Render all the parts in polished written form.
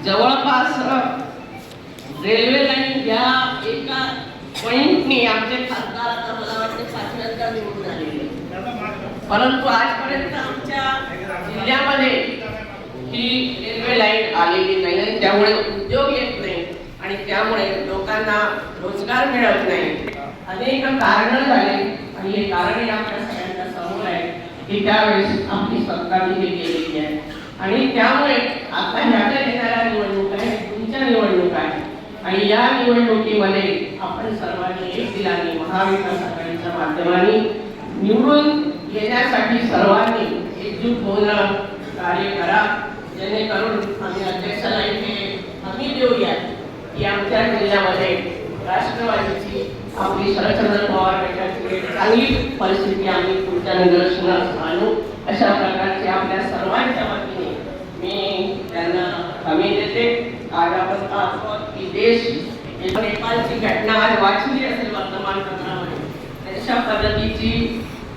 जवळपास railway line या एका पॉइंटनी आमचे खासदार आता मला वाटते पाचव्यांदा निवडून आलेले, परंतु आजपर्यंत आमच्या जिल्ह्यामध्ये ही रेल्वे लाईन आलेली नाही आणि त्यामुळे उद्योग येत नाही आणि त्यामुळे लोकांना रोजगार मिळत नाही. अनेक कारणं झाले आणि हे कारण आपल्या सगळ्यांच्या समोर आहे की त्यावेळेस आपली सरकारने हे केलेली आहे आणि त्यामुळे आता ह्या येणाऱ्या निवडणूक आहे, तुमच्या निवडणूक आहे आणि या निवडणुकीमध्ये आपण सर्वांनी एक दिलाने महाविकास आघाडीच्या माध्यमाने निवडून येण्यासाठी सर्वांनी एकजूट होऊन कार्य करा, जेणेकरून आम्ही अध्यक्षाला इथे हमी देऊया की आमच्या जिल्ह्यामध्ये राष्ट्रवादीची आपली शरदचंद्र पवार गटाची चांगली परिस्थिती आम्ही पुढच्या निदर्शनास आणू अशा प्रकारचे आपल्या सर्वांच्या वतीने मी त्यांना हमी देते. आज आपण पाहतो की देश नेपाळची घटना आज वाचली असेल वर्तमानपत्रामध्ये, तशा पद्धतीची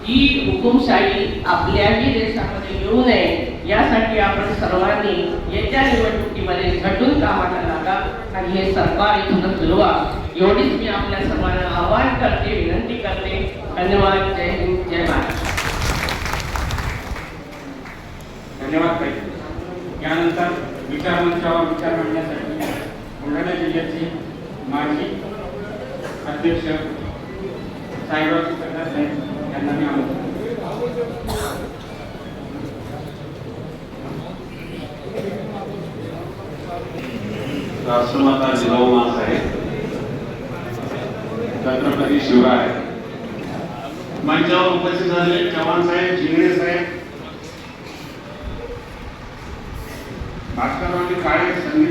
ही हुकुमशाही आपल्याही देशामध्ये येऊ नये यासाठी आपण सर्वांनी येत्या निवडणुकीमध्ये झटून कामाला लागा आणि हे सरकार इथून फिरवा एवढीच मी आपल्या सर्वांना आवाहन करते, विनंती करते. धन्यवाद. जय हिंद, जय महाराष्ट्र. धन्यवाद ताई. यानंतर विचारमंचावर विचार मांडण्यासाठी बुलढाणा जिल्ह्याचे माजी अध्यक्ष साहेबराव सरदार साहेब यांना मी आमंत्रण राष्ट्रमाता जिजाऊ माँसाहेब, छत्रपती शिवराय, मंचावर उपस्थित झालेले चव्हाण साहेब, जिंगणे साहेब, भास्करराव काळे, संगीत